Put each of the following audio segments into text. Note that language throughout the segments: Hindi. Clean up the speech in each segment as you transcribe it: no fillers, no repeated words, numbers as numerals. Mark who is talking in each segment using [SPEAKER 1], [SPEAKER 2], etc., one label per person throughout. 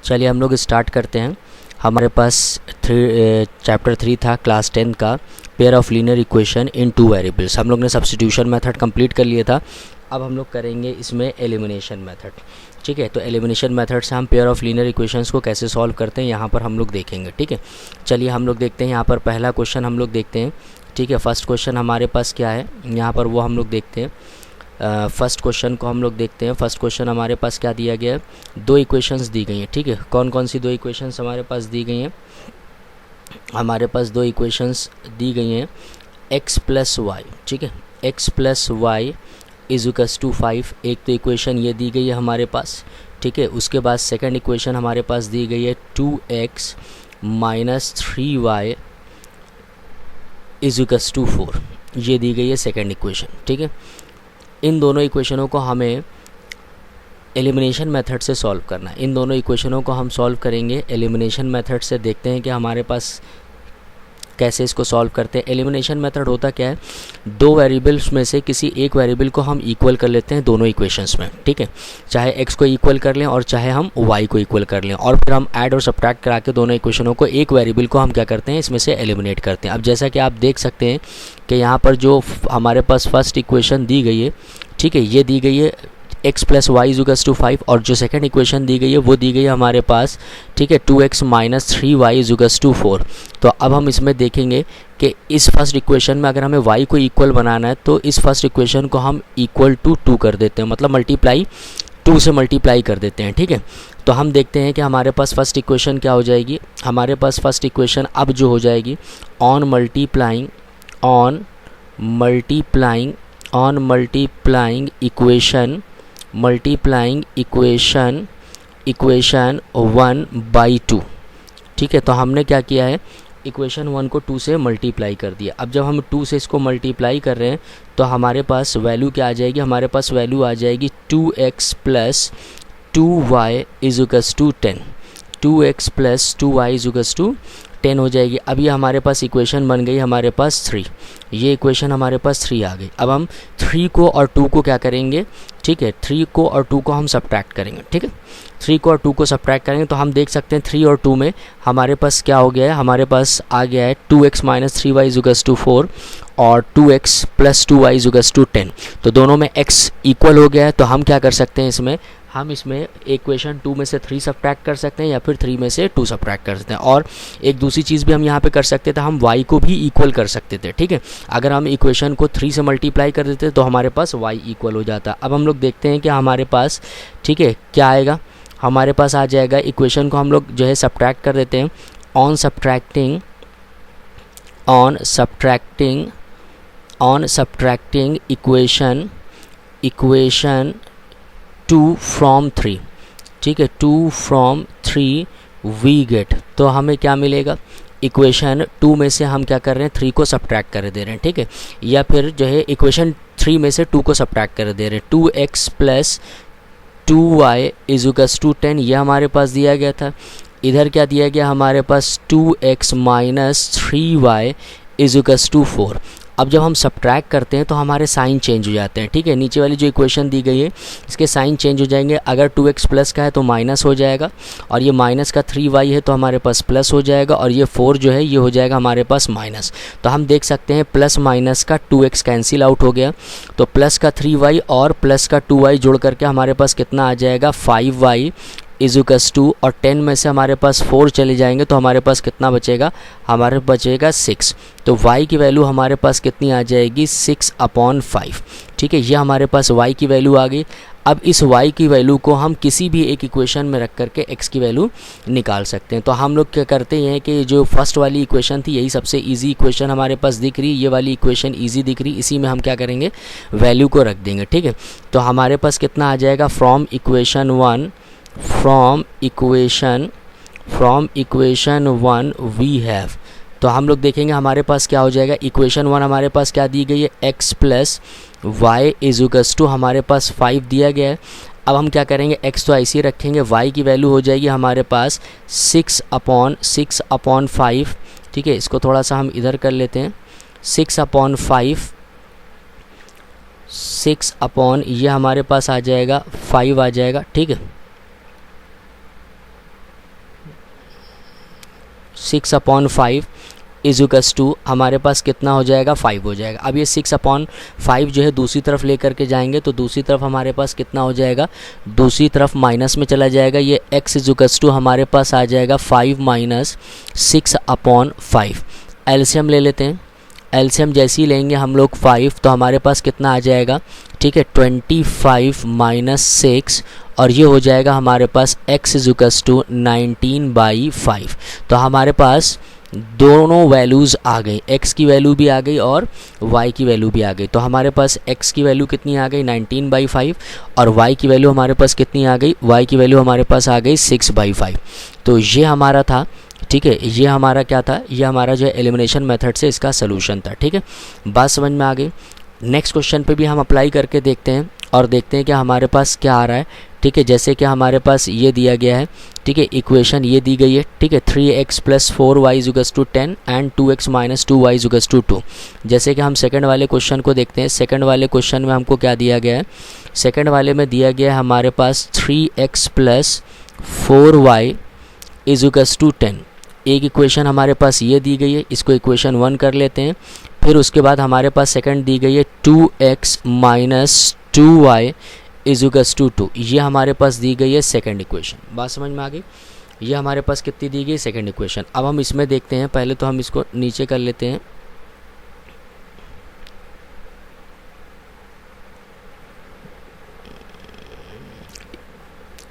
[SPEAKER 1] चलिए हम लोग स्टार्ट करते हैं। हमारे पास चैप्टर 3 था क्लास 10 का, pair of linear equation in two variables. हम लोग ने सब्स्टिट्यूशन मेथड कंप्लीट कर लिया था। अब हम लोग करेंगे इसमें एलिमिनेशन मेथड। ठीक है, तो एलिमिनेशन मेथड से हम पेयर ऑफ लीनियर इक्वेशंस को कैसे सॉल्व करते हैं यहाँ पर हम लोग देखेंगे। ठीक है, चलिए हम लोग देखते हैं। यहाँ पर पहला क्वेश्चन हम लोग देखते हैं। ठीक है, फर्स्ट क्वेश्चन हमारे पास क्या है यहाँ पर वो हम लोग देखते हैं। फर्स्ट क्वेश्चन को हम लोग देखते हैं। फर्स्ट क्वेश्चन हमारे पास क्या दिया गया है, दो इक्वेशंस दी गई हैं। ठीक है, कौन कौन सी दो इक्वेशंस हमारे पास दी गई हैं? हमारे पास दो इक्वेशंस दी गई हैं, x प्लस वाई। ठीक है, x plus y is equals to 5। एक तो इक्वेशन ये दी गई है हमारे पास। ठीक है, उसके बाद सेकंड इक्वेशन हमारे पास दी गई है 2x minus 3y is equals to 4। ये दी गई है सेकंड इक्वेशन। ठीक है, इन दोनों इक्वेशनों को हमें एलिमिनेशन मेथड से सॉल्व करना है। इन दोनों इक्वेशनों को हम सॉल्व करेंगे एलिमिनेशन मेथड से। देखते हैं कि हमारे पास कैसे इसको सॉल्व करते हैं। एलिमिनेशन मेथड होता क्या है, दो वेरिएबल्स में से किसी एक वेरिएबल को हम इक्वल कर लेते हैं दोनों इक्वेशंस में। ठीक है, चाहे x को इक्वल कर लें और चाहे हम y को इक्वल कर लें, और फिर हम ऐड और सब्ट्रैक्ट करा के दोनों इक्वेशनों को, एक वेरिएबल को हम क्या करते हैं इसमें से एलिमिनेट करते हैं। अब जैसा कि आप देख सकते हैं कि यहाँ पर जो हमारे पास फर्स्ट इक्वेशन दी गई है, ठीक है, ये दी गई है x plus y is equals to 5, और जो सेकंड इक्वेशन दी गई है वो दी गई है हमारे पास, ठीक है, 2x minus 3y is equals to 4। तो अब हम इसमें देखेंगे कि इस फर्स्ट इक्वेशन में अगर हमें y को इक्वल बनाना है तो इस फर्स्ट इक्वेशन को हम इक्वल टू 2 कर देते हैं, मतलब मल्टीप्लाई 2 से मल्टीप्लाई कर देते हैं। ठीक है, तो हम देखते हैं कि हमारे पास फर्स्ट इक्वेशन क्या हो जाएगी। हमारे पास फर्स्ट इक्वेशन अब जो हो जाएगी, ऑन मल्टीप्लाइंग इक्वेशन 1 बाई 2। ठीक है, तो हमने क्या किया है, इक्वेशन 1 को 2 से मल्टीप्लाई कर दिया। अब जब हम 2 से इसको मल्टीप्लाई कर रहे हैं तो हमारे पास वैल्यू क्या आ जाएगी, हमारे पास वैल्यू आ जाएगी 2x plus 2y is equals to 10। 2x plus 2y is equals to 10 हो जाएगी। अब ये हमारे पास इक्वेशन बन गई हमारे पास 3। ये इक्वेशन हमारे पास 3 आ गई। अब हम 3 को और 2 को क्या करेंगे, ठीक है, 3 को और 2 को हम सब्ट्रैक्ट करेंगे। ठीक है, 3 को और 2 को सब्ट्रैक्ट करेंगे तो हम देख सकते हैं 3 और 2 में हमारे पास क्या हो गया है, हमारे पास आ गया है 2x minus 3y is equals to 4 और 2x plus 2y is equals to 10। तो दोनों में x इक्वल हो गया है। तो हम क्या कर सकते हैं इसमें, हम इसमें इक्वेशन 2 में से 3 सब्ट्रैक्ट कर सकते हैं या फिर 3 में से 2 सब्ट्रैक्ट कर सकते हैं। और एक दूसरी चीज़ भी हम यहाँ पे कर सकते थे, हम y को भी इक्वल कर सकते थे। ठीक है, अगर हम इक्वेशन को 3 से मल्टीप्लाई कर देते तो हमारे पास y इक्वल हो जाता। अब हम लोग देखते हैं कि हमारे पास, ठीक है, क्या आएगा, हमारे पास आ जाएगा, इक्वेशन को हम लोग जो है सब्ट्रैक्ट कर देते हैं। On subtracting equation 2 from 3। ठीक है, 2 फ्रॉम 3 वी गेट, तो हमें क्या मिलेगा, इक्वेशन 2 में से हम क्या कर रहे हैं, 3 को सब्ट्रैक्ट कर दे रहे हैं। ठीक है, या फिर जो है इक्वेशन 3 में से 2 को सब्ट्रैक्ट कर दे रहे हैं। 2x plus 2y is equals to 10, ये हमारे पास दिया गया था। इधर क्या दिया गया हमारे पास, 2x minus 3y is equals to 4। अब जब हम सब्ट्रैक्ट करते हैं तो हमारे साइन चेंज हो जाते हैं। ठीक है, नीचे वाली जो इक्वेशन दी गई है इसके साइन चेंज हो जाएंगे। अगर 2x प्लस का है तो माइनस हो जाएगा, और ये माइनस का 3y है तो हमारे पास प्लस हो जाएगा, और ये 4 जो है ये हो जाएगा हमारे पास माइनस। तो हम देख सकते हैं प्लस माइनस का 2x कैंसिल आउट हो गया, तो प्लस का 3y और प्लस का 2y जोड़ करके हमारे पास कितना आ जाएगा, 5y इज इक्वल्स टू, और 10 में से हमारे पास 4 चले जाएंगे तो हमारे पास कितना बचेगा, हमारे बचेगा 6। तो y की वैल्यू हमारे पास कितनी आ जाएगी, 6/5। ठीक है, ये हमारे पास y की वैल्यू आ गई। अब इस y की वैल्यू को हम किसी भी एक इक्वेशन में रख करके x की वैल्यू निकाल सकते हैं। तो हम लोग क्या करते हैं कि जो फर्स्ट वाली इक्वेशन थी यही सबसे इजी इक्वेशन हमारे पास दिख रही है, ये वाली इक्वेशन इजी दिख रही, इसी में हम क्या करेंगे, वैल्यू को रख देंगे। ठीक है, तो हमारे पास कितना आ जाएगा, फ्रॉम इक्वेशन 1 वी हैव। तो हम लोग देखेंगे हमारे पास क्या हो जाएगा, इक्वेशन 1 हमारे पास क्या दी गई है, x plus y is equals to हमारे पास 5 दिया गया है। अब हम क्या करेंगे, x तो ऐसे ही रखेंगे, y की वैल्यू हो जाएगी हमारे पास 6/5। ठीक है, इसको थोड़ा सा हम इधर कर लेते हैं, 6/5 ये हमारे पास आ जाएगा 5 आ जाएगा। ठीक है, 6/5 इजुकस टू हमारे पास कितना हो जाएगा 5 हो जाएगा। अब ये 6/5 जो है दूसरी तरफ लेकर के जाएंगे तो दूसरी तरफ हमारे पास कितना हो जाएगा, दूसरी तरफ माइनस में चला जाएगा। ये x इजुकस टू हमारे पास आ जाएगा 5 - 6/5। एलसीएम ले लेते हैं। एलसीएम जैसे ही लेंगे हम लोग 5 तो हमारे पास कितना आ जाएगा, ठीक है 25 - 6 और ये हो जाएगा हमारे पास x इजुकस टू 19/5। तो हमारे पास दोनों वैल्यूज़ आ गई, x की वैल्यू भी आ गई और y की वैल्यू भी आ गई। तो हमारे पास x की वैल्यू कितनी आ गई 19/5 और y की वैल्यू हमारे पास कितनी आ गई, y की वैल्यू हमारे पास आ गई 6/5। तो ये हमारा था, ठीक है, ये हमारा क्या था, ये हमारा जो एलिमिनेशन मेथड से इसका सोल्यूशन था। ठीक है, बात समझ में आ गई। नेक्स्ट क्वेश्चन पे भी हम अप्लाई करके देखते हैं और देखते हैं कि हमारे पास क्या आ रहा है। ठीक है, जैसे कि हमारे पास ये दिया गया है, ठीक है, इक्वेशन ये दी गई है, ठीक है 3x + 4y इजुकस टू 10 एंड 2x - 2y इजुकस टू 2। जैसे कि हम सेकंड वाले क्वेश्चन को देखते हैं। सेकंड वाले क्वेश्चन में हमको क्या दिया गया है, सेकंड वाले में दिया गया है हमारे पास 3x + 4y इजुकस टू 10। एक इक्वेशन हमारे पास ये दी गई है, इसको इक्वेशन 1 कर लेते हैं। फिर उसके बाद हमारे पास सेकंड दी गई है 2x - 2y इजुकस टू 2। ये हमारे पास दी गई है सेकंड इक्वेशन। बात समझ में आ गई। ये हमारे पास कितनी दी गई, सेकंड इक्वेशन। अब हम इसमें देखते हैं, पहले तो हम इसको नीचे कर लेते हैं।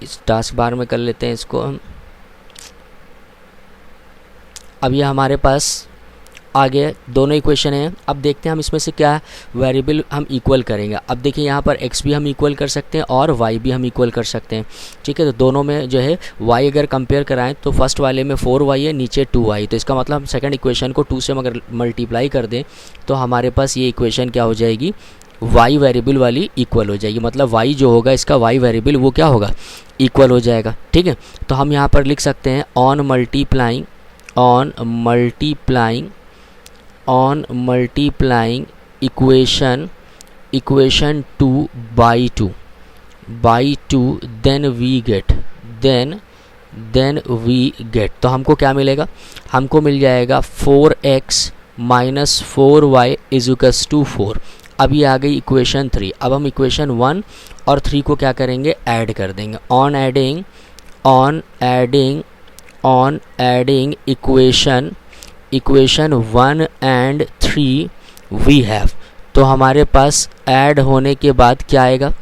[SPEAKER 1] इस टास्क बार में कर लेते हैं इसको हम। अब ये हमारे पास आगे दोनों इक्वेशन हैं। अब देखते हैं हम इसमें से क्या वेरिएबल हम इक्वल करेंगे। अब देखिए यहाँ पर x भी हम इक्वल कर सकते हैं और y भी हम इक्वल कर सकते हैं। ठीक है, तो दोनों में जो है y अगर कंपेयर कराएं तो फर्स्ट वाले में 4y है, नीचे 2y। तो इसका मतलब हम सेकंड इक्वेशन को 2 से अगर मल्टीप्लाई कर दें तो हमारे पास ये इक्वेशन क्या हो जाएगी, y वेरिएबल वाली इक्वल हो जाएगी। मतलब y जो होगा इसका y वेरिएबल वो क्या होगा, इक्वल हो जाएगा। ठीक है, तो हम यहाँ पर लिख सकते हैं on multiplying equation 2 by 2 then we get तो हमको क्या मिलेगा, हमको मिल जाएगा 4x - 4y इजुकस टू 4। अब ये आ गई इक्वेशन 3। अब हम इक्वेशन 1 और 3 को क्या करेंगे, ऐड कर देंगे। On adding equation 1 and 3 we have. तो हमारे पास ऐड होने के बाद क्या आएगा,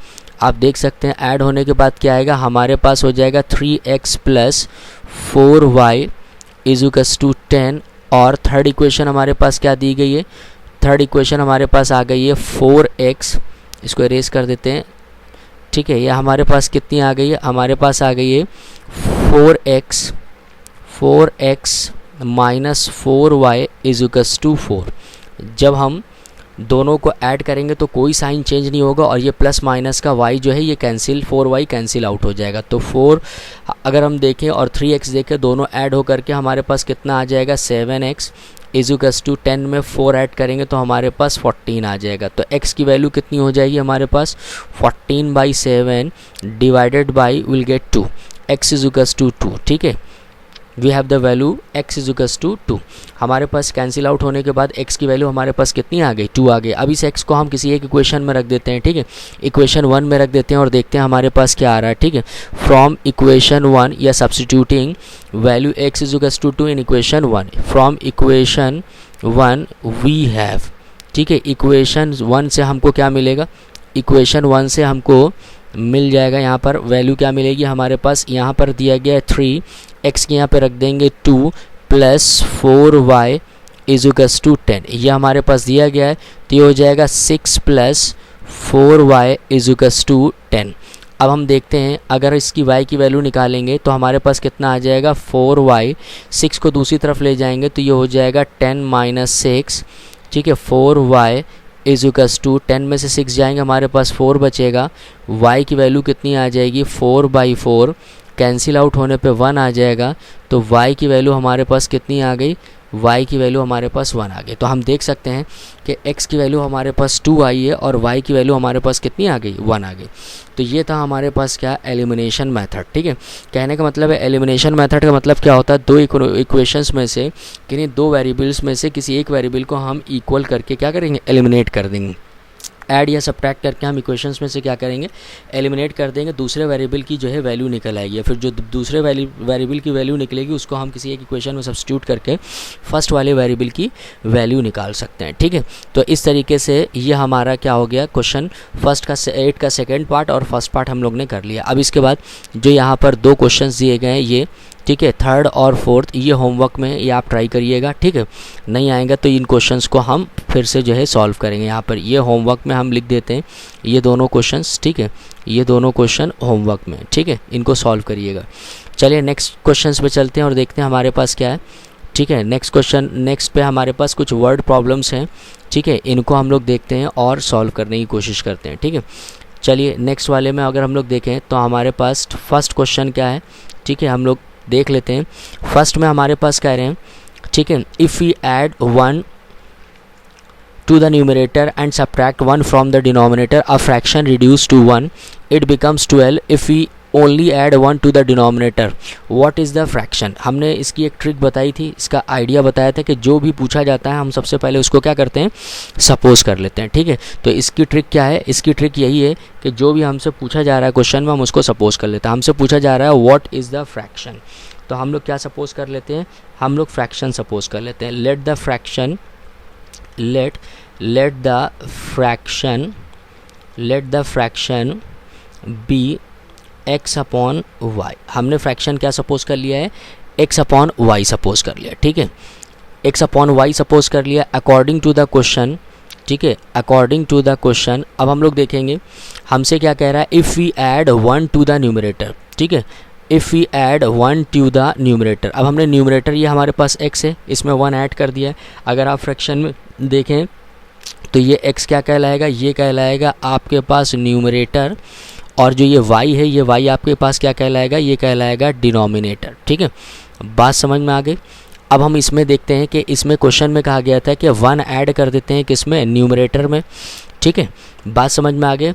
[SPEAKER 1] आप देख सकते हैं ऐड होने के बाद क्या आएगा, हमारे पास हो जाएगा 3x + 4y इजुकस टू 10। और थर्ड इक्वेशन हमारे पास क्या दी गई है, थर्ड इक्वेशन हमारे पास आ गई है 4x, इसको इरेज कर देते हैं। ठीक है, ये हमारे पास कितनी आ गई है, हमारे पास आ गई है 4x - 4y इजुकस टू 4। जब हम दोनों को ऐड करेंगे तो कोई साइन चेंज नहीं होगा और ये प्लस माइनस का y जो है ये कैंसिल, 4y कैंसिल आउट हो जाएगा। तो 4 अगर हम देखें और 3x देखें, दोनों ऐड होकर के हमारे पास कितना आ जाएगा 7x इजुकस टू 10 में 4 ऐड करेंगे तो हमारे पास 14 आ जाएगा। तो x की वैल्यू कितनी हो जाएगी हमारे पास 14/7 divided by will get 2 x इजुकस टू 2। ठीक है, we have the value x इजुकस टू 2। हमारे पास कैंसिल आउट होने के बाद x की वैल्यू हमारे पास कितनी आ गई, 2 आ गई। अब इस x को हम किसी एक इक्वेशन में रख देते हैं। ठीक है, इक्वेशन 1 में रख देते हैं और देखते हैं हमारे पास क्या आ रहा है। ठीक है, फ्रॉम इक्वेशन 1 या सब्सटीट्यूटिंग वैल्यू x इजुकस to 2 in equation 1, from equation 1 we have. ठीक है, इक्वेशन 1 से हमको क्या मिलेगा, इक्वेशन 1 से हमको मिल जाएगा, यहाँ पर वैल्यू क्या मिलेगी हमारे पास, यहाँ पर दिया गया है 3, x के यहाँ पे रख देंगे 2 + 4y इजुकस टू 10। ये हमारे पास दिया गया है तो ये हो जाएगा 6 + 4y इजुकस टू 10। अब हम देखते हैं अगर इसकी y की वैल्यू निकालेंगे तो हमारे पास कितना आ जाएगा 4y, 6 को दूसरी तरफ ले जाएंगे तो ये हो जाएगा 10 - 6। ठीक है, 4y इजुकस टू 10 में से 6 जाएंगे हमारे पास 4 बचेगा। y की वैल्यू कितनी आ जाएगी 4/4, कैंसिल आउट होने पे 1 आ जाएगा। तो y की वैल्यू हमारे पास कितनी आ गई, y की वैल्यू हमारे पास 1 आ गई। तो हम देख सकते हैं कि x की वैल्यू हमारे पास 2 आई है और y की वैल्यू हमारे पास कितनी आ गई, 1 आ गई। तो ये था हमारे पास क्या, एलिमिनेशन मेथड। ठीक है, कहने का मतलब है एलिमिनेशन मेथड का मतलब क्या होता है, दो इक्वेशंस में से किन्हीं दो वेरिएबल्स में से किसी एक वेरिएबल को हम इक्वल करके क्या करेंगे, एलिमिनेट कर देंगे। ऐड या सब्ट्रैक्ट करके हम इक्वेशंस में से क्या करेंगे, एलिमिनेट कर देंगे, दूसरे वेरिएबल की जो है वैल्यू निकल आएगी। फिर जो दूसरे वेरिएबल की वैल्यू निकलेगी उसको हम किसी एक इक्वेशन में सब्स्टिट्यूट करके फर्स्ट वाले वेरिएबल की वैल्यू निकाल सकते हैं। ठीक है, तो इस तरीके से ये हमारा क्या हो गया, क्वेश्चन फर्स्ट का 8 का सेकेंड पार्ट और फर्स्ट पार्ट हम लोग ने कर लिया। अब इसके बाद जो यहाँ पर दो क्वेश्चन दिए गए हैं ये, ठीक है, थर्ड और फोर्थ, ये होमवर्क में ये आप ट्राई करिएगा। ठीक है, नहीं आएगा तो इन क्वेश्चंस को हम फिर से जो है सॉल्व करेंगे। यहाँ पर ये होमवर्क में हम लिख देते हैं ये दोनों क्वेश्चंस। ठीक है, ये दोनों क्वेश्चन होमवर्क में, ठीक है, इनको सॉल्व करिएगा। चलिए नेक्स्ट क्वेश्चंस पे चलते हैं और देखते हैं हमारे पास क्या है। ठीक है, नेक्स्ट पे हमारे पास कुछ वर्ड प्रॉब्लम्स हैं। ठीक है, इनको हम लोग देखते हैं और सॉल्व करने की कोशिश करते हैं। ठीक है, चलिए नेक्स्ट वाले में अगर हम लोग देखें तो हमारे पास फर्स्ट क्वेश्चन क्या है। ठीक है, हम लोग देख लेते हैं। फर्स्ट में हमारे पास कह रहे हैं, ठीक है, if we add 1 to the numerator and subtract 1 from the denominator, a fraction reduced to 1, it becomes 12 if we only add 1 to the denominator, what is the fraction। हमने इसकी एक ट्रिक बताई थी, इसका आइडिया बताया था कि जो भी पूछा जाता है हम सबसे पहले उसको क्या करते हैं, सपोज कर लेते हैं। ठीक है, तो इसकी ट्रिक क्या है, इसकी ट्रिक यही है कि जो भी हमसे पूछा जा रहा है क्वेश्चन में हम उसको सपोज कर लेते हैं। हमसे पूछा जा रहा है व्हाट इज़ द फ्रैक्शन, तो हम लोग क्या सपोज कर लेते हैं, हम लोग फ्रैक्शन सपोज कर लेते हैं। Let the fraction be x upon y. हमने फ्रैक्शन क्या सपोज कर लिया है, x अपॉन वाई सपोज कर लिया। ठीक है, x अपॉन वाई सपोज कर लिया अकॉर्डिंग टू द क्वेश्चन। ठीक है, अकॉर्डिंग टू द क्वेश्चन। अब हम लोग देखेंगे हमसे क्या कह रहा है, if we add 1 to the numerator. ठीक है, if we add 1 to the numerator. अब हमने न्यूमरेटर ये हमारे पास x है, इसमें 1 ऐड कर दिया है। अगर आप फ्रैक्शन में देखें तो ये x क्या कहलाएगा, ये कहलाएगा आपके पास न्यूमरेटर, और जो ये y है, ये y आपके पास क्या कहलाएगा, ये कहलाएगा डिनोमिनेटर। ठीक है, बात समझ में आ गई। अब हम इसमें देखते हैं कि इसमें क्वेश्चन में कहा गया था कि 1 ऐड कर देते हैं किसमें, न्यूमरेटर में। ठीक है, बात समझ में आ गई।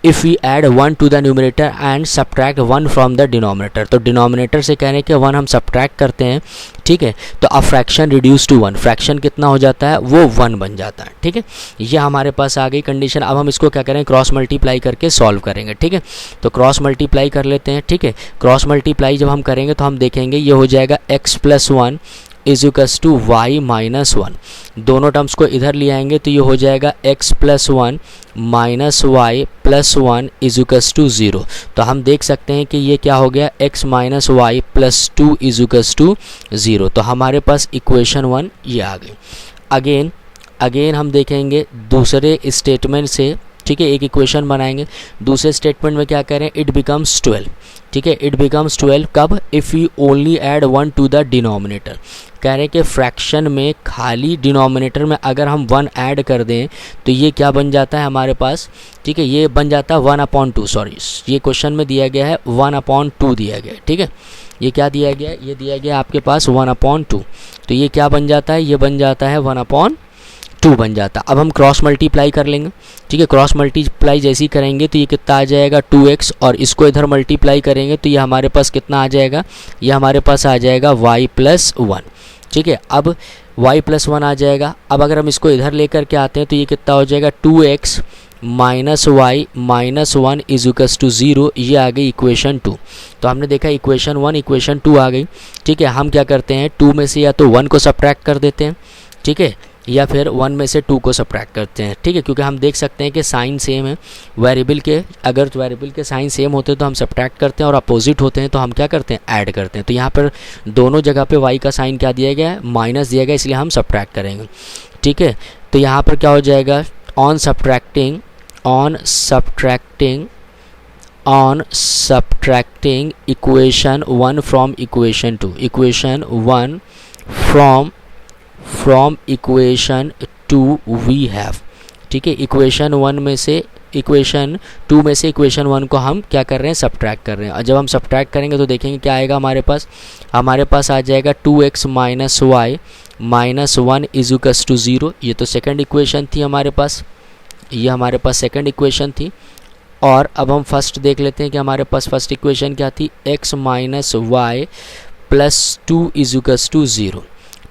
[SPEAKER 1] If we add 1 to the numerator and subtract 1 from the denominator, तो डिनोमिनेटर से कह रहे हैं कि 1 हम सब्ट्रैक्ट करते हैं। ठीक है, तो अब फ्रैक्शन रिड्यूस टू 1, फ्रैक्शन कितना हो जाता है, वो 1 बन जाता है। ठीक है, ये हमारे पास आ गई कंडीशन। अब हम इसको क्या करें, क्रॉस मल्टीप्लाई करके सॉल्व करेंगे। ठीक है, तो क्रॉस मल्टीप्लाई कर लेते हैं। ठीक है, क्रॉस मल्टीप्लाई जब हम करेंगे तो हम देखेंगे ये हो जाएगा x plus 1 is equals to y minus 1। दोनों टर्म्स को इधर ले आएंगे तो ये हो जाएगा x plus 1 minus y plus 1 is equals to 0। तो हम देख सकते हैं कि ये क्या हो गया, x minus y plus 2 is equals to 0। तो हमारे पास इक्वेशन 1 ये आ गई। अगेन हम देखेंगे दूसरे स्टेटमेंट से। ठीक है, एक इक्वेशन बनाएंगे। दूसरे स्टेटमेंट में क्या करें, इट बिकम्स 12। ठीक है, इट बिकम्स 12 कब, if you only add 1 to the denominator. कह रहे हैं कि फ्रैक्शन में खाली डिनोमिनेटर में अगर हम 1 ऐड कर दें तो ये क्या बन जाता है हमारे पास। ठीक है, ये बन जाता है 1/2। सॉरी, ये क्वेश्चन में दिया गया है 1/2 दिया गया है। ठीक है, ये क्या दिया गया है, ये दिया गया है आपके पास 1/2। तो ये क्या बन जाता है, ये बन जाता है 1/2 बन जाता। अब हम क्रॉस मल्टीप्लाई कर लेंगे। ठीक है, क्रॉस मल्टीप्लाई जैसे ही करेंगे तो ये कितना आ जाएगा 2x, और इसको इधर मल्टीप्लाई करेंगे तो ये हमारे पास कितना आ जाएगा, ये हमारे पास आ जाएगा y प्लस 1। ठीक है, अब y प्लस 1 आ जाएगा। अब अगर हम इसको इधर लेकर के आते हैं तो ये कितना हो जाएगा 2x minus y minus 1 is equals to 0। ये आ गई इक्वेशन 2। तो हमने देखा इक्वेशन 1 इक्वेशन 2 आ गई। ठीक है, हम क्या करते हैं 2 में से या तो 1 को सब्ट्रैक्ट कर देते हैं। ठीक है, या फिर 1 में से 2 को सब्ट्रैक्ट करते हैं। ठीक है, क्योंकि हम देख सकते हैं कि साइन सेम है वेरिएबल के। अगर वेरिएबल के साइन सेम होते हैं तो हम सब्ट्रैक्ट करते हैं, और अपोजिट होते हैं तो हम क्या करते हैं, ऐड करते हैं। तो यहाँ पर दोनों जगह पे y का साइन क्या दिया गया है, माइनस दिया गया, इसलिए हम सब्ट्रैक्ट करेंगे। ठीक है, तो यहाँ पर क्या हो जाएगा, on subtracting equation 1 from equation 2, equation 1 from equation 2 we have. ठीक है, इक्वेशन 1 में से इक्वेशन 2 में से इक्वेशन 1 को हम क्या कर रहे हैं, सब्ट्रैक्ट कर रहे हैं। और जब हम सब्ट्रैक्ट करेंगे तो देखेंगे क्या आएगा हमारे पास आ जाएगा 2x minus y minus 1 is equals to 0। ये तो सेकंड इक्वेशन थी हमारे पास, ये हमारे पास सेकंड इक्वेशन थी। और अब हम फर्स्ट देख लेते हैं कि हमारे पास फर्स्ट इक्वेशन क्या थी, x minus y plus 2 is equals to 0।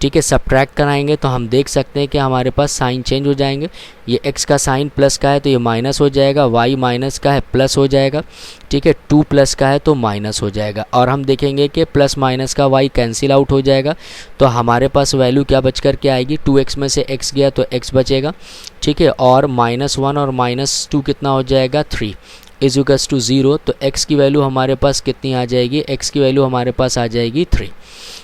[SPEAKER 1] ठीक है, सब्ट्रैक्ट कराएंगे तो हम देख सकते हैं कि हमारे पास साइन चेंज हो जाएंगे। ये x का साइन प्लस का है तो ये माइनस हो जाएगा, y माइनस का है प्लस हो जाएगा। ठीक है, 2 प्लस का है तो माइनस हो जाएगा। और हम देखेंगे कि प्लस माइनस का y कैंसिल आउट हो जाएगा, तो हमारे पास वैल्यू क्या बच कर के आएगी, 2x में से x गया तो x बचेगा। ठीक है, और -1 और -2 कितना हो जाएगा, 3 इज इक्वल्स टू 0। तो x की वैल्यू हमारे पास कितनी आ जाएगी, x की वैल्यू हमारे पास आ जाएगी 3।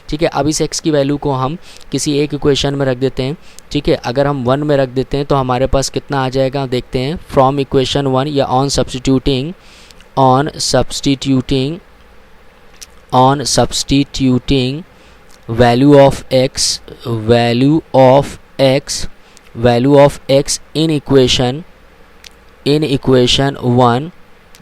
[SPEAKER 1] ठीक है, अब इस x की वैल्यू को हम किसी एक इक्वेशन में रख देते हैं। ठीक है, अगर हम 1 में रख देते हैं तो हमारे पास कितना आ जाएगा, देखते हैं। फ्रॉम इक्वेशन 1 या on substituting value of x in equation 1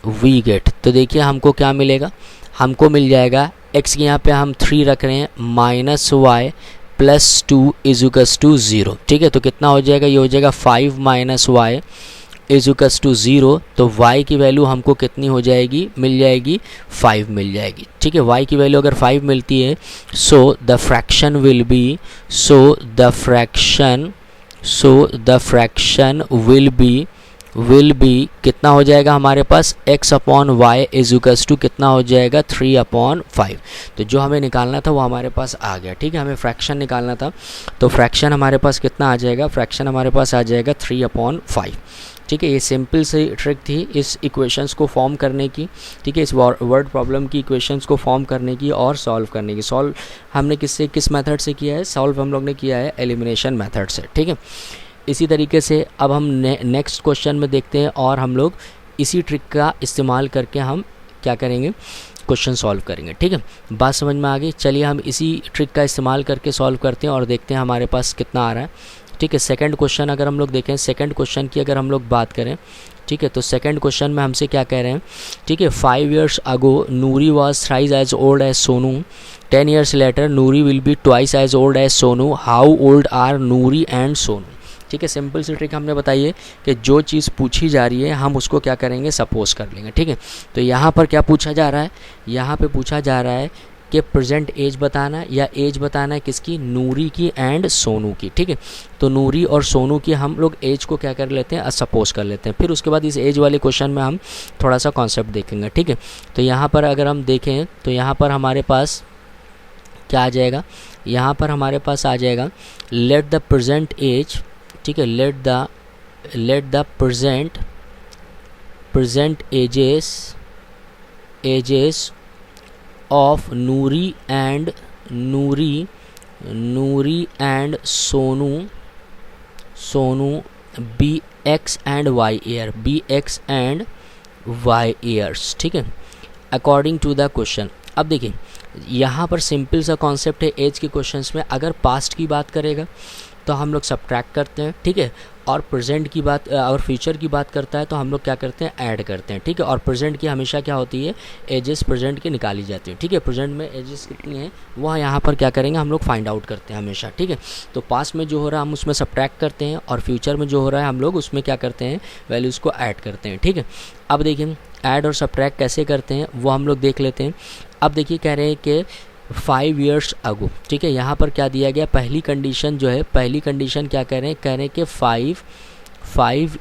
[SPEAKER 1] we get. तो देखिए हमको क्या मिलेगा, हमको मिल जाएगा x के यहाँ पे हम 3 रख रहे हैं, -y plus 2 is equals to 0। ठीक है, तो कितना हो जाएगा, ये हो जाएगा 5 minus y is equals to 0। तो y की वैल्यू हमको कितनी हो जाएगी, मिल जाएगी 5 मिल जाएगी। ठीक है, y की वैल्यू अगर 5 मिलती है, so the fraction will be कितना हो जाएगा हमारे पास, x upon y is equals to कितना हो जाएगा, 3/5। तो जो हमें निकालना था वो हमारे पास आ गया। ठीक है, हमें फ्रैक्शन निकालना था, तो फ्रैक्शन हमारे पास कितना आ जाएगा, फ्रैक्शन हमारे पास आ जाएगा 3/5। ठीक है, ये सिंपल सी ट्रिक थी इस इक्वेशंस को फॉर्म करने की। ठीक है, इस वर्ड प्रॉब्लम की इक्वेशंस को फॉर्म करने की और सॉल्व करने की। सॉल्व हमने किस मेथड से किया है, सॉल्व हम लोग ने किया है एलिमिनेशन मेथड से। ठीक है, इसी तरीके से अब हम नेक्स्ट क्वेश्चन में देखते हैं और हम लोग इसी ट्रिक का इस्तेमाल करके हम क्या करेंगे, क्वेश्चन सॉल्व करेंगे। ठीक है, बात समझ में आ गई। चलिए हम इसी ट्रिक का इस्तेमाल करके सॉल्व करते हैं और देखते हैं हमारे पास कितना आ रहा है। ठीक है, सेकंड क्वेश्चन अगर हम लोग देखें, सेकंड क्वेश्चन की अगर हम लोग बात करें, ठीक है, तो सेकंड क्वेश्चन में हमसे क्या कह रहे हैं, ठीक है, 5 years ago Noori was thrice as old as Sonu, 10 years later Noori will be twice as old as Sonu, how old are Noori and Sonu. ठीक है, सिंपल सी ट्रिक हमने बताई है कि जो चीज़ पूछी जा रही है हम उसको क्या करेंगे, सपोज कर लेंगे। ठीक है, तो यहाँ पर क्या पूछा जा रहा है, यहाँ पे पूछा जा रहा है कि प्रेजेंट एज बताना या एज बताना है किसकी, नूरी की एंड सोनू की। ठीक है, तो नूरी और सोनू की हम लोग एज को क्या कर लेते हैं, सपोज कर लेते हैं। फिर उसके बाद इस एज वाले क्वेश्चन में हम थोड़ा सा कॉन्सेप्ट देखेंगे। ठीक है, तो यहाँ पर अगर हम देखें तो यहाँ पर हमारे पास क्या आ जाएगा, यहाँ पर हमारे पास आ जाएगा लेट द प्रेजेंट एज। ठीक है, let the present ages of Noori and Sonu be x and y years. ठीक है, अकॉर्डिंग टू द क्वेश्चन। अब देखिए यहाँ पर सिंपल सा कॉन्सेप्ट है एज के क्वेश्चंस में, अगर पास्ट की बात करेगा तो हम लोग सब्ट्रैक्ट करते हैं। ठीक है, और प्रेजेंट की बात और फ्यूचर की बात करता है तो हम लोग क्या करते हैं, ऐड करते हैं। ठीक है, और प्रेजेंट की हमेशा क्या होती है, एजेस प्रेजेंट की निकाली जाती है। ठीक है, प्रेजेंट में एजेस कितनी हैं वह यहाँ पर क्या करेंगे, हम लोग फाइंड आउट करते हैं हमेशा। ठीक है, तो पास्ट में जो हो रहा है हम उसमें सब्ट्रैक्ट करते हैं और फ्यूचर में जो हो रहा है हम लोग उसमें क्या करते हैं, वैल्यूज़ को ऐड करते हैं। ठीक है, अब देखिए ऐड और सब्ट्रैक्ट कैसे करते हैं वो हम लोग देख लेते हैं। अब देखिए कह रहे हैं कि 5 years ago। ठीक है, यहाँ पर क्या दिया गया, पहली कंडीशन जो है, पहली कंडीशन क्या कह रहे हैं कि 5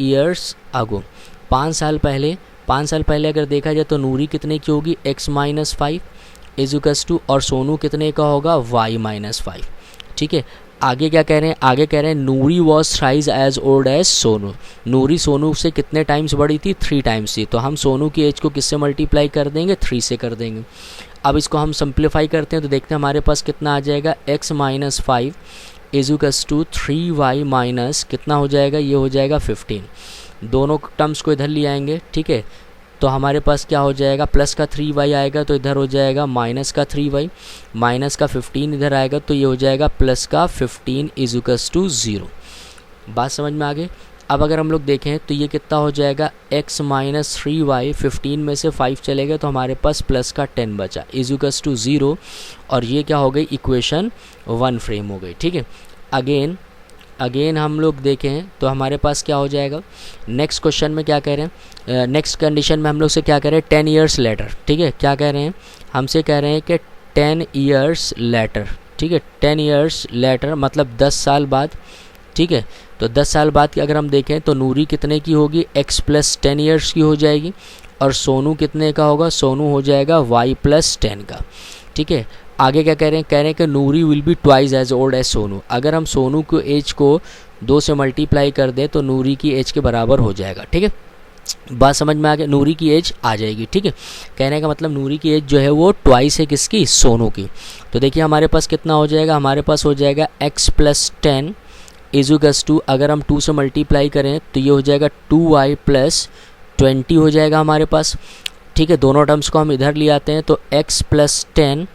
[SPEAKER 1] years ago, 5 साल पहले अगर देखा जाए तो नूरी कितने की होगी, x minus 5 is equals to, और सोनू कितने का होगा, y माइनस 5। ठीक है, आगे क्या कह रहे हैं, आगे कह रहे हैं Noori was thrice as old as Sonu, Noori Sonu से कितने टाइम्स बड़ी थी, 3 टाइम्स थी। तो हम सोनू की एज को किससे मल्टीप्लाई कर देंगे, 3 से कर देंगे। अब इसको हम सिंप्लीफाई करते हैं तो देखते हैं हमारे पास कितना आ जाएगा, x minus 5 is equals to 3y minus कितना हो जाएगा, ये हो जाएगा 15। दोनों टर्म्स को इधर ले आएंगे। ठीक है, तो हमारे पास क्या हो जाएगा, प्लस का 3y आएगा तो इधर हो जाएगा माइनस का 3y, माइनस का 15 इधर आएगा तो ये हो जाएगा प्लस का 15 इज इक्वल्स टू 0। बात समझ में आ गई। अब अगर हम लोग देखें तो ये कितना हो जाएगा, x माइनस 3y, 15 में से 5 चलेगा तो हमारे पास प्लस का 10 बचा, इज़ुकस टू 0, और ये क्या हो गई, इक्वेशन 1 फ्रेम हो गई। ठीक है, अगेन हम लोग देखें तो हमारे पास क्या हो जाएगा, नेक्स्ट क्वेश्चन में क्या कह रहे हैं, नेक्स्ट कंडीशन में हम लोग से क्या कह रहे हैं, 10 ईयर्स लेटर। ठीक है, क्या कह रहे हैं, हमसे कह रहे हैं कि 10 ईयर्स लेटर। ठीक है, 10 ईयर्स लेटर मतलब 10 साल बाद। ठीक है, तो 10 साल बाद की अगर हम देखें तो नूरी कितने की होगी, x प्लस 10 ईयर्स की हो जाएगी, और सोनू कितने का होगा, सोनू हो जाएगा y प्लस 10 का। ठीक है, आगे क्या कह रहे हैं कि Noori will be twice as old as Sonu. अगर हम सोनू को एज को 2 से मल्टीप्लाई कर दें तो नूरी की एज के बराबर हो जाएगा। ठीक है, बात समझ में आ गया, नूरी की एज आ जाएगी। ठीक है, कहने का मतलब नूरी की एज जो है वो ट्वाइस है किसकी, सोनू की। तो देखिए हमारे पास कितना हो जाएगा, हमारे पास हो जाएगा x प्लस 10 इज़ुकस टू, अगर हम 2 से मल्टीप्लाई करें तो ये हो जाएगा 2y प्लस 20 हो जाएगा हमारे पास। ठीक है, दोनों टर्म्स को हम इधर ले आते हैं तो x प्लस 10,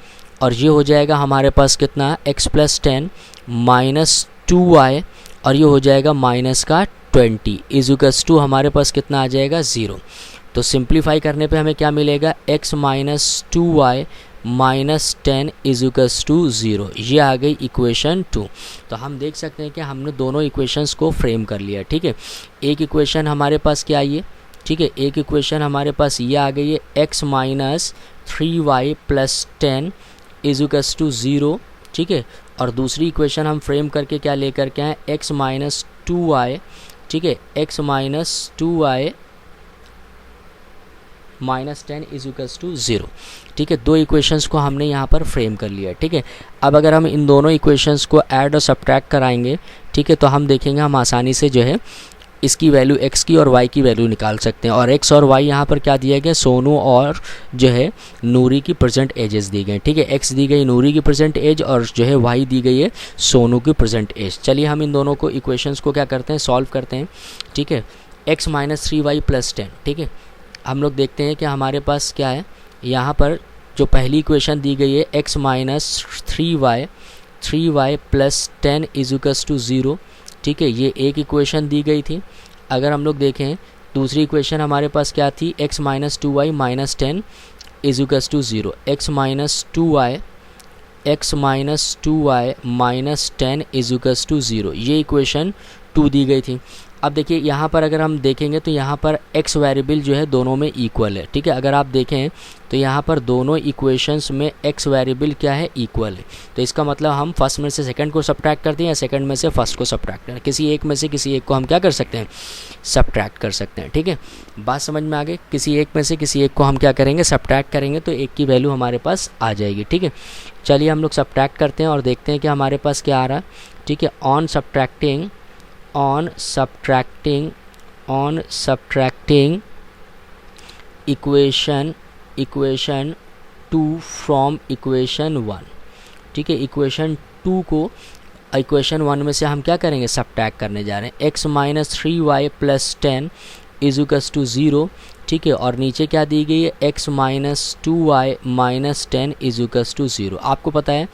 [SPEAKER 1] और ये हो जाएगा हमारे पास कितना, x प्लस 10 माइनस 2y, और ये हो जाएगा माइनस का 20 इज़ुकस टू हमारे पास कितना आ जाएगा, 0। तो सिंप्लीफाई करने पे हमें क्या मिलेगा, x माइनस 2y माइनस 10 इज़ुकस टू 0, ये आ गई इक्वेशन 2। तो हम देख सकते हैं कि हमने दोनों इक्वेशंस को फ्रेम कर लिया। ठीक है, एक इक्वेशन हमारे पास क्या आई है, ठीक है, एक इक्वेशन हमारे पास ये आ गई है, x माइनस 3y प्लस 10 इज़ुकस टू 0। ठीक है, और दूसरी इक्वेशन हम फ्रेम करके क्या लेकर के आए, x माइनस 2y। ठीक है, x माइनस 2y माइनस 10 इज़ुकस टू 0। ठीक है, दो इक्वेशंस को हमने यहाँ पर फ्रेम कर लिया। ठीक है, अब अगर हम इन दोनों इक्वेशंस को ऐड और सब्ट्रैक्ट कराएंगे, ठीक है, तो हम देखेंगे हम आसानी से जो है इसकी वैल्यू x की और y की वैल्यू निकाल सकते हैं। और x और y यहाँ पर क्या दिया गया, सोनू और जो है नूरी की प्रेजेंट एजेस दी गई। ठीक है, x दी गई नूरी की प्रेजेंट एज और जो है y दी गई है सोनू की प्रेजेंट एज। चलिए हम इन दोनों को इक्वेशंस को क्या करते हैं, सॉल्व करते हैं। ठीक है, x माइनस 3y प्लस 10। ठीक है, हम लोग देखते हैं कि हमारे पास क्या है, यहाँ पर जो पहली इक्वेशन दी गई है x माइनस 3y प्लस 10 इज़ुकस टू 0। ठीक है, ये एक इक्वेशन दी गई थी। अगर हम लोग देखें दूसरी इक्वेशन हमारे पास क्या थी, x माइनस 2y माइनस 10 इज़ुकस to 0, x minus 2y minus 10 इज़ुकस टू 0, ये इक्वेशन 2 दी गई थी। अब देखिए यहाँ पर अगर हम देखेंगे तो यहाँ पर x वेरिएबल जो है दोनों में इक्वल है। ठीक है, अगर आप देखें तो यहाँ पर दोनों इक्वेशंस में x वेरिएबल क्या है, इक्वल है। तो इसका मतलब हम फर्स्ट में से सेकंड को सब्ट्रैक्ट करते हैं या सेकंड में से फर्स्ट को सब्ट्रैक्ट करते हैं, किसी एक में से किसी एक को हम क्या कर सकते हैं, सब्ट्रैक्ट कर सकते हैं। ठीक है, बात समझ में आ गई, किसी एक में से किसी एक को हम क्या करेंगे, सब्ट्रैक्ट करेंगे तो एक की वैल्यू हमारे पास आ जाएगी। ठीक है, चलिए हम लोग सब्ट्रैक्ट करते हैं और देखते हैं कि हमारे पास क्या आ रहा है। ठीक है, on subtracting equation 2 from equation 1। ठीक है, इक्वेशन 2 को इक्वेशन 1 में से हम क्या करेंगे, सब्ट्रैक्ट करने जा रहे हैं। x माइनस 3y प्लस 10 इज़ुकस टू 0। ठीक है, और नीचे क्या दी गई है, x माइनस 2y माइनस 10 इज़ुकस टू 0। आपको पता है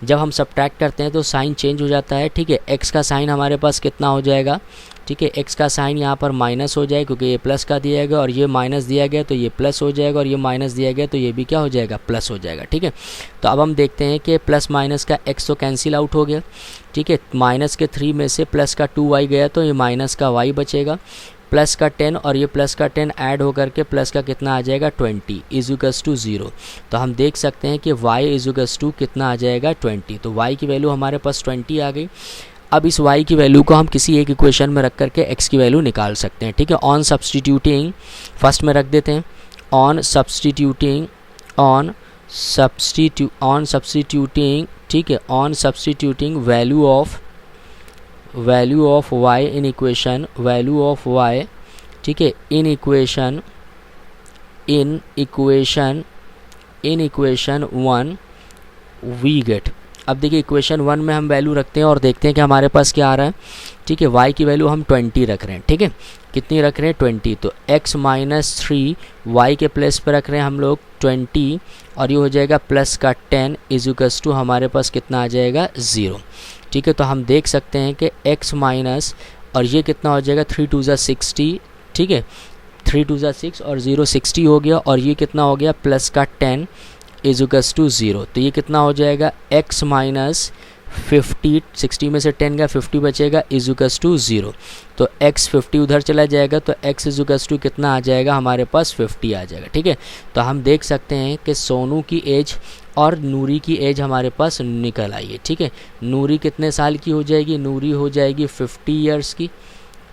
[SPEAKER 1] जब हम सब्ट्रैक्ट करते हैं तो साइन चेंज हो जाता है। ठीक है, x का साइन हमारे पास कितना हो जाएगा, ठीक है, x का साइन यहाँ पर माइनस हो जाएगा क्योंकि ये प्लस का दिया गया और ये माइनस दिया गया तो ये प्लस हो जाएगा, और ये माइनस दिया गया तो ये भी क्या हो जाएगा, प्लस हो जाएगा। ठीक है, तो अब हम देखते हैं कि प्लस माइनस का x तो कैंसिल आउट हो गया। ठीक है, माइनस के 3 में से प्लस का 2y गया तो ये माइनस का y बचेगा, प्लस का 10 और ये प्लस का 10 ऐड होकर के प्लस का कितना आ जाएगा, 20 इज़ुकस टू 0। तो हम देख सकते हैं कि y इज़ुकस टू कितना आ जाएगा, 20। तो y की वैल्यू हमारे पास 20 आ गई। अब इस y की वैल्यू को हम किसी एक इक्वेशन में रख करके x की वैल्यू निकाल सकते हैं। ठीक है, ऑन सब्सटीट्यूटिंग फर्स्ट में रख देते हैं, ऑन सब्सटीट्यूटिंग ठीक है, on substituting value of y in equation, value of y, ठीक है, इन इक्वेशन 1 वी गेट। अब देखिए इक्वेशन 1 में हम वैल्यू रखते हैं और देखते हैं कि हमारे पास क्या आ रहा है। ठीक है, y की वैल्यू हम 20 रख रहे हैं। ठीक है, कितनी रख रहे हैं, 20। तो x माइनस 3 y के प्लेस पर रख रहे हैं हम लोग 20, और ये हो जाएगा प्लस का 10 इज़ुकस टू हमारे पास कितना आ जाएगा, 0। ठीक है, तो हम देख सकते हैं कि x माइनस और ये कितना हो जाएगा 3 2 ज़ा 60, ठीक है, 3 2 ज़ा 6 और 0 60 हो गया, और ये कितना हो गया प्लस का 10 इज़ुकस टू 0। तो ये कितना हो जाएगा x माइनस 50, 60 में से 10 का 50 बचेगा इज़ुकस टू 0। तो x 50 उधर चला जाएगा, तो x इज़ुकस टू कितना आ जाएगा हमारे पास 50 आ जाएगा, ठीक है। तो हम देख सकते हैं कि सोनू की एज और नूरी की एज हमारे पास निकल आई है, ठीक है। नूरी कितने साल की हो जाएगी, नूरी हो जाएगी 50 ईयर्स की,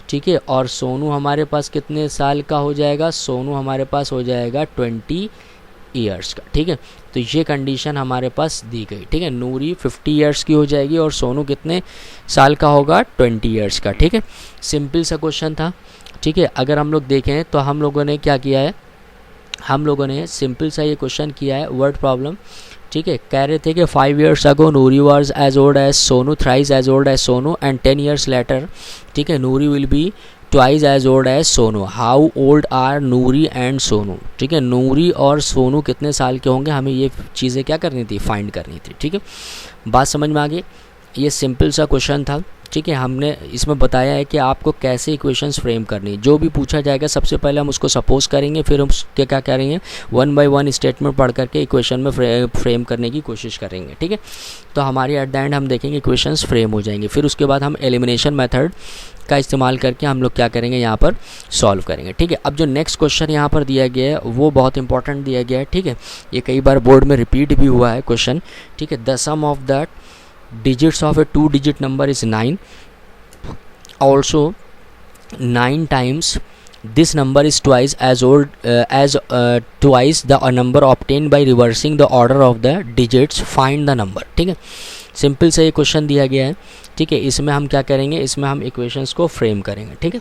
[SPEAKER 1] ठीक है, और सोनू हमारे पास कितने साल का हो जाएगा, सोनू हमारे पास हो जाएगा 20 ईयर्स का, ठीक है। तो ये कंडीशन हमारे पास दी गई, ठीक है। नूरी 50 ईयर्स की हो जाएगी और सोनू कितने साल का होगा 20 ईयर्स का, ठीक है। सिंपल सा क्वेश्चन था, ठीक है। अगर हम लोग देखें तो हम लोगों ने क्या किया है, हम लोगों ने सिंपल सा ये क्वेश्चन किया है, वर्ड प्रॉब्लम, ठीक है। कह रहे थे कि 5 years ago Noori was as old as Sonu, thrice as old as Sonu, and 10 years later, ठीक है, Noori will be twice as old as Sonu. How old are Noori and Sonu, ठीक है। नूरी और सोनू कितने साल के होंगे, हमें ये चीज़ें क्या करनी थी, फाइंड करनी थी, ठीक है। बात समझ में आ गई। ये सिंपल सा क्वेश्चन था, ठीक है। हमने इसमें बताया है कि आपको कैसे इक्वेशंस फ्रेम करनी, जो भी पूछा जाएगा सबसे पहले हम उसको सपोज करेंगे, फिर हम उसके क्या करेंगे 1 by 1 स्टेटमेंट पढ़ करके इक्वेशन में फ्रेम करने की कोशिश करेंगे, ठीक है। तो हमारी एट द एंड हम देखेंगे इक्वेशंस फ्रेम हो जाएंगे, फिर उसके बाद हम एलिमिनेशन मेथड का इस्तेमाल करके हम लोग क्या करेंगे यहाँ पर सॉल्व करेंगे, ठीक है। अब जो नेक्स्ट क्वेश्चन यहाँ पर दिया गया है वो बहुत इंपॉर्टेंट दिया गया है, ठीक है। ये कई बार बोर्ड में रिपीट भी हुआ है क्वेश्चन, ठीक है। The sum of the digits of a 2-digit number is 9. Also 9 times this number is twice as old as twice the number obtained by reversing the order of the digits. Find the number, ठीक है। सिंपल से ये क्वेश्चन दिया गया है, ठीक है। इसमें हम क्या करेंगे, इसमें हम इक्वेशंस को फ्रेम करेंगे, ठीक है।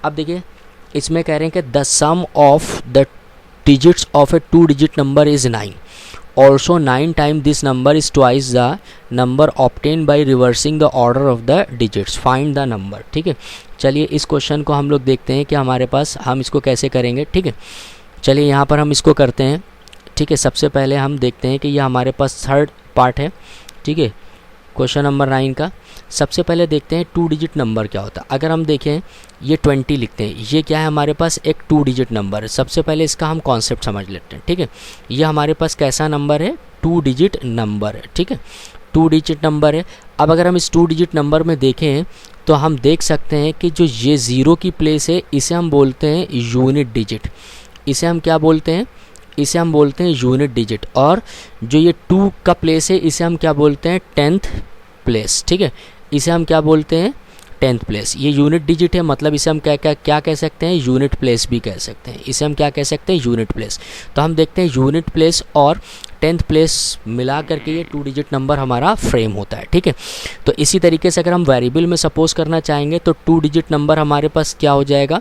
[SPEAKER 1] अब देखिए इसमें कह रहे हैं कि the sum of the digits of a 2-digit number is 9. Also 9 times this number is twice the number obtained by reversing the order of the digits. Find the number, ठीक है। चलिए इस क्वेश्चन को हम लोग देखते हैं कि हमारे पास हम इसको कैसे करेंगे, ठीक है। चलिए यहाँ पर हम इसको करते हैं, ठीक है। सबसे पहले हम देखते हैं कि ये हमारे पास थर्ड पार्ट है, ठीक है, क्वेश्चन नंबर 9 का। सबसे पहले देखते हैं 2 डिजिट नंबर क्या होता है। अगर हम देखें ये 20 लिखते हैं, ये क्या है हमारे पास एक 2 डिजिट नंबर है। सबसे पहले इसका हम कॉन्सेप्ट समझ लेते हैं, ठीक है। ये हमारे पास कैसा नंबर है, 2 डिजिट नंबर है, ठीक है, 2 डिजिट नंबर है। अब अगर हम इस 2 डिजिट नंबर में देखें तो हम देख सकते हैं कि जो ये 0 की प्लेस है इसे हम बोलते हैं यूनिट डिजिट, इसे हम क्या बोलते हैं, इसे हम बोलते हैं यूनिट डिजिट। और जो ये 2 का प्लेस है इसे हम क्या बोलते हैं 10th प्लेस, ठीक है, इसे हम क्या बोलते हैं 10th प्लेस। ये यूनिट डिजिट है, मतलब इसे हम क्या कह सकते हैं, यूनिट प्लेस भी कह सकते हैं, इसे हम क्या कह सकते हैं यूनिट प्लेस। तो हम देखते हैं यूनिट प्लेस और 10th प्लेस मिला करके ये 2 डिजिट नंबर हमारा फ्रेम होता है, ठीक है। तो इसी तरीके से अगर हम वेरिएबल में सपोज करना चाहेंगे तो 2 डिजिट नंबर हमारे पास क्या हो जाएगा,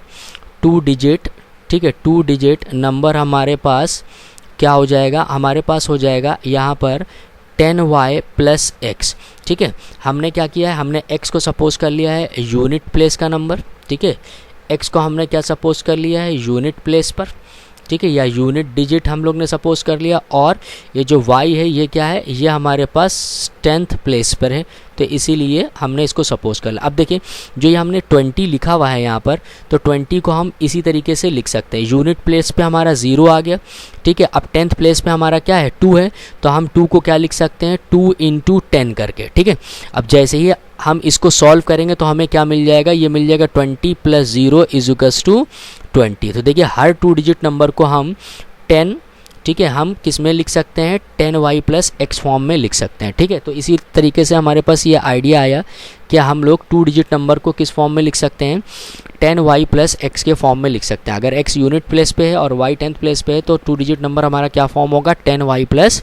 [SPEAKER 1] 2 डिजिट, ठीक है, 2 डिजिट नंबर हमारे पास क्या हो जाएगा, हमारे पास हो जाएगा यहाँ पर 10y + x, ठीक है। हमने क्या किया है, हमने x को सपोज कर लिया है यूनिट प्लेस का नंबर, ठीक है। x को हमने क्या सपोज कर लिया है यूनिट प्लेस पर, ठीक है, या यूनिट डिजिट हम लोग ने सपोज कर लिया। और ये जो y है ये क्या है, ये हमारे पास 10th प्लेस पर है, तो इसीलिए हमने इसको सपोज कर लिया। अब देखिए जो ये हमने 20 लिखा हुआ है यहाँ पर, तो 20 को हम इसी तरीके से लिख सकते हैं। यूनिट प्लेस पे हमारा 0 आ गया, ठीक है। अब 10th प्लेस पे हमारा क्या है 2 है, तो हम 2 को क्या लिख सकते हैं 2 × 10 करके, ठीक है। अब जैसे ही हम इसको सॉल्व करेंगे तो हमें क्या मिल जाएगा, ये मिल जाएगा 20 + 0 = 20। तो देखिए हर 2 डिजिट नंबर को हम 10, ठीक है, हम किस में लिख सकते हैं 10y + x फॉर्म में लिख सकते हैं, ठीक है। तो इसी तरीके से हमारे पास ये आइडिया आया कि हम लोग 2 डिजिट नंबर को किस फॉर्म में लिख सकते हैं 10y + x के फॉर्म में लिख सकते हैं। अगर x यूनिट प्लेस पे है और y 10th प्लेस पे है तो 2 डिजिट नंबर हमारा क्या फॉर्म होगा 10y +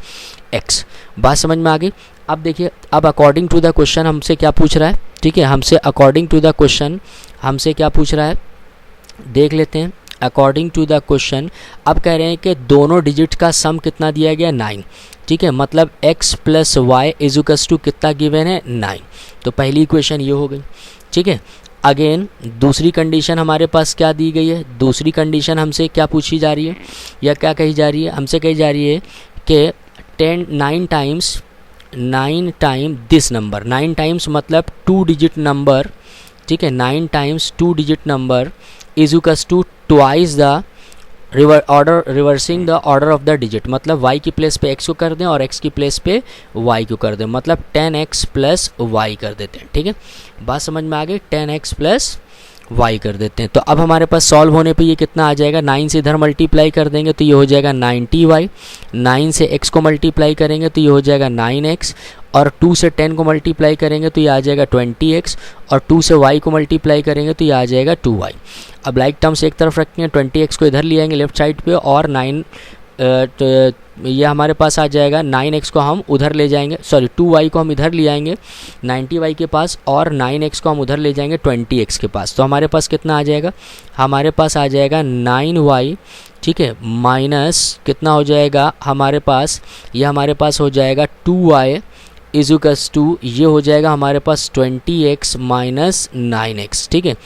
[SPEAKER 1] x। बात समझ में आ गई। अब देखिए अब अकॉर्डिंग टू द क्वेश्चन हमसे क्या पूछ रहा है, ठीक है, हमसे अकॉर्डिंग टू द क्वेश्चन हमसे क्या पूछ रहा है देख लेते हैं। अकॉर्डिंग टू द क्वेश्चन अब कह रहे हैं कि दोनों डिजिट का सम कितना दिया गया 9, ठीक है, मतलब x + y = कितना गिवन है 9। तो पहली इक्वेशन ये हो गई, ठीक है। अगेन दूसरी कंडीशन हमारे पास क्या दी गई है, दूसरी कंडीशन हमसे क्या पूछी जा रही है या क्या कही जा रही है, हमसे कही जा रही है कि 9 टाइम्स दिस नंबर, 9 टाइम्स मतलब 2 डिजिट नंबर, ठीक है, 9 times 2 digit number is equals to twice the reversing the order of the digit, मतलब y की प्लेस पे x को कर दें और x की प्लेस पे y को कर दें, मतलब 10x प्लस y कर देते हैं। ठीक है, बात समझ में आ गई, 10x प्लस y कर देते हैं। तो अब हमारे पास सॉल्व होने पे ये कितना आ जाएगा, 9 से इधर मल्टीप्लाई कर देंगे तो ये हो जाएगा 90y, 9 से x को मल्टीप्लाई करेंगे तो ये हो जाएगा 9x, और 2 से 10 को मल्टीप्लाई करेंगे तो ये आ जाएगा 20x, और 2 से y को मल्टीप्लाई करेंगे तो ये आ जाएगा 2y। अब लाइक टर्म्स एक तरफ रखेंगे, 20x को इधर ले आएंगे लेफ्ट साइड पे, और 9 ये हमारे पास आ जाएगा, 9x को हम उधर ले जाएंगे, सॉरी 2y को हम इधर ले आएंगे 90y के पास, और 9x को हम उधर ले जाएंगे 20x के पास। तो हमारे पास कितना आ जाएगा, हमारे पास आ जाएगा 9y, ठीक है, माइनस कितना हो जाएगा हमारे पास, ये हमारे पास हो जाएगा 2y इज़ुकस टू, ये हो जाएगा हमारे पास 20x माइनस 9x। ठीक है,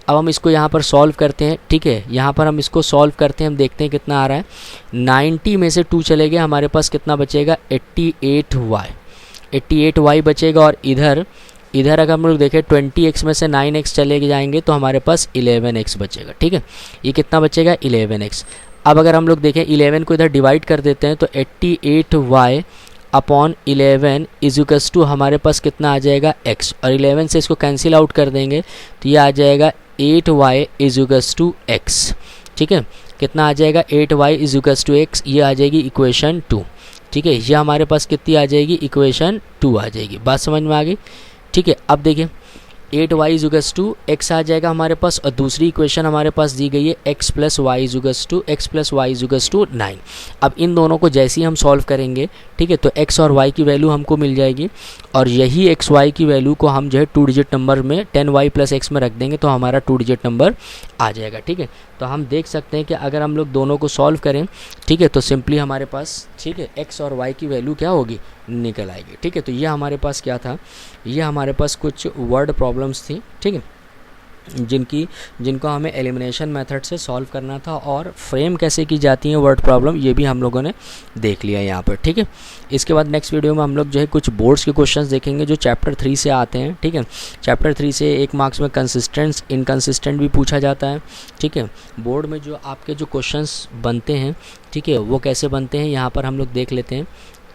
[SPEAKER 1] अब हम इसको यहाँ पर सॉल्व करते हैं। ठीक है, यहाँ पर हम इसको सॉल्व करते हैं, हम देखते हैं कितना आ रहा है। 90 में से 2 चले गए, हमारे पास कितना बचेगा, 88y बचेगा, और इधर अगर हम लोग देखें 20x में से 9x चले जाएंगे तो हमारे पास 11x बचेगा। ठीक है, ये कितना बचेगा, 11x। अब अगर हम लोग देखें 11 को इधर डिवाइड कर देते हैं तो 88y अपॉन 11 इज़ुकस टू हमारे पास कितना आ जाएगा, x, और 11 से इसको कैंसिल आउट कर देंगे तो ये आ जाएगा 8y इज़ुकस टू x। ठीक है, कितना आ जाएगा, 8y इज़ुकस टू x, ये आ जाएगी इक्वेशन 2। ठीक है, ये हमारे पास कितनी आ जाएगी, इक्वेशन 2 आ जाएगी। बात समझ में आ गई। ठीक है, अब देखिए 8y इज़ुकस टू x आ जाएगा हमारे पास, और दूसरी इक्वेशन हमारे पास दी गई है x प्लस वाई इज़ुकस टू 9। अब इन दोनों को जैसे ही हम सॉल्व करेंगे, ठीक है, तो x और y की वैल्यू हमको मिल जाएगी, और यही x y की वैल्यू को हम जो है 2 डिजिट नंबर में 10y प्लस x में रख देंगे तो हमारा 2 डिजिट नंबर आ जाएगा। ठीक है, तो हम देख सकते हैं कि अगर हम लोग दोनों को सॉल्व करें, ठीक है, तो सिंपली हमारे पास, ठीक है, x और y की वैल्यू क्या होगी, निकल आएगी। ठीक है, तो ये हमारे पास क्या था, ये हमारे पास कुछ वर्ड प्रॉब्लम्स थी, ठीक है, जिनको हमें एलिमिनेशन मेथड से सॉल्व करना था, और फ्रेम कैसे की जाती है वर्ड प्रॉब्लम ये भी हम लोगों ने देख लिया यहाँ पर। ठीक है, इसके बाद नेक्स्ट वीडियो में हम लोग जो है कुछ बोर्ड्स के क्वेश्चंस देखेंगे जो चैप्टर 3 से आते हैं। ठीक है, चैप्टर 3 से 1 मार्क्स में कंसिस्टेंट इनकंसिस्टेंट भी पूछा जाता है। ठीक है, बोर्ड में जो आपके जो क्वेश्चंस बनते हैं, ठीक है, वो कैसे बनते हैं यहाँ पर हम लोग देख लेते हैं।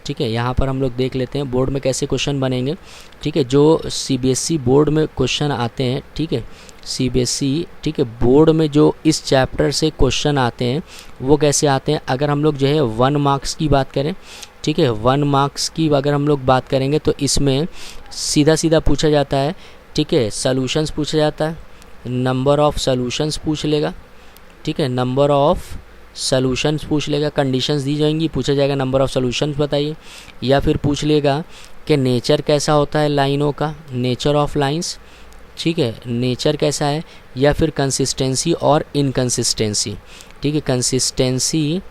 [SPEAKER 1] ठीक है, यहाँ पर हम लोग देख लेते हैं बोर्ड में कैसे क्वेश्चन बनेंगे। ठीक है, जो CBSE बोर्ड में क्वेश्चन आते हैं, ठीक है, CBSE, ठीक है, बोर्ड में जो इस चैप्टर से क्वेश्चन आते हैं वो कैसे आते हैं। अगर हम लोग जो है 1 मार्क्स की बात करें, ठीक है, 1 मार्क्स की अगर हम लोग बात करेंगे तो इसमें सीधा पूछा जाता है। ठीक है, सॉल्यूशंस पूछा जाता है, नंबर ऑफ़ सॉल्यूशंस पूछ लेगा। ठीक है, नंबर ऑफ़ सॉल्यूशंस पूछ लेगा, कंडीशंस दी जाएंगी, पूछा जाएगा नंबर ऑफ़ सॉल्यूशंस बताइए, या फिर पूछ लेगा कि नेचर कैसा होता है लाइनों का, नेचर ऑफ लाइंस, ठीक है, नेचर कैसा है, या फिर कंसिस्टेंसी और इनकंसिस्टेंसी। ठीक है, कंसिस्टेंसी,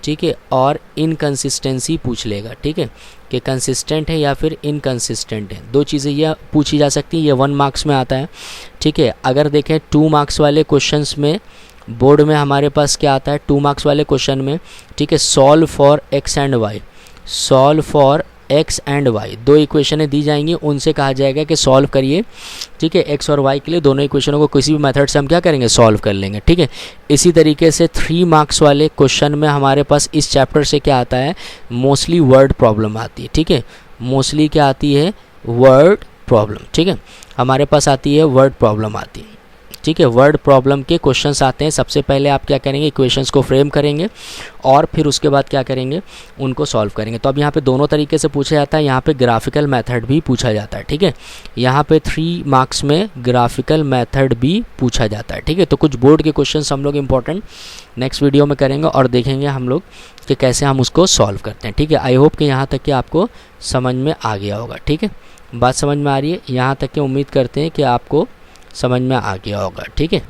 [SPEAKER 1] ठीक है, और इनकंसिस्टेंसी पूछ लेगा। ठीक है, कि कंसिस्टेंट है या फिर इनकंसिस्टेंट है, 2 चीज़ें यह पूछी जा सकती हैं। ये 1 मार्क्स में आता है। ठीक है, अगर देखें 2 मार्क्स वाले क्वेश्चंस में बोर्ड में हमारे पास क्या आता है 2 मार्क्स वाले क्वेश्चन में, ठीक है, solve for x and y, solve for x and y, 2 इक्वेशनें दी जाएंगी, उनसे कहा जाएगा कि सॉल्व करिए। ठीक है, x और y के लिए दोनों इक्वेशनों को किसी भी मेथड से हम क्या करेंगे, सॉल्व कर लेंगे। ठीक है, इसी तरीके से 3 मार्क्स वाले क्वेश्चन में हमारे पास इस चैप्टर से क्या आता है, मोस्टली वर्ड प्रॉब्लम आती है। ठीक है, मोस्टली क्या आती है, वर्ड प्रॉब्लम। ठीक है, हमारे पास आती है वर्ड प्रॉब्लम आती है। ठीक है, वर्ड प्रॉब्लम के क्वेश्चंस आते हैं। सबसे पहले आप क्या करेंगे, इक्वेशंस को फ्रेम करेंगे, और फिर उसके बाद क्या करेंगे, उनको सॉल्व करेंगे। तो अब यहाँ पे दोनों तरीके से पूछा जाता है, यहाँ पे ग्राफिकल मेथड भी पूछा जाता है। ठीक है, यहाँ पे 3 मार्क्स में ग्राफिकल मेथड भी पूछा जाता है। ठीक है, तो कुछ बोर्ड के क्वेश्चंस हम लोग इंपॉर्टेंट नेक्स्ट वीडियो में करेंगे और देखेंगे हम लोग कि कैसे हम उसको सॉल्व करते हैं। ठीक है, आई होप कि यहाँ तक कि आपको समझ में आ गया होगा। ठीक है, बात समझ में आ रही है, यहाँ तक कि उम्मीद करते हैं कि आपको समझ में आ गया होगा। ठीक है।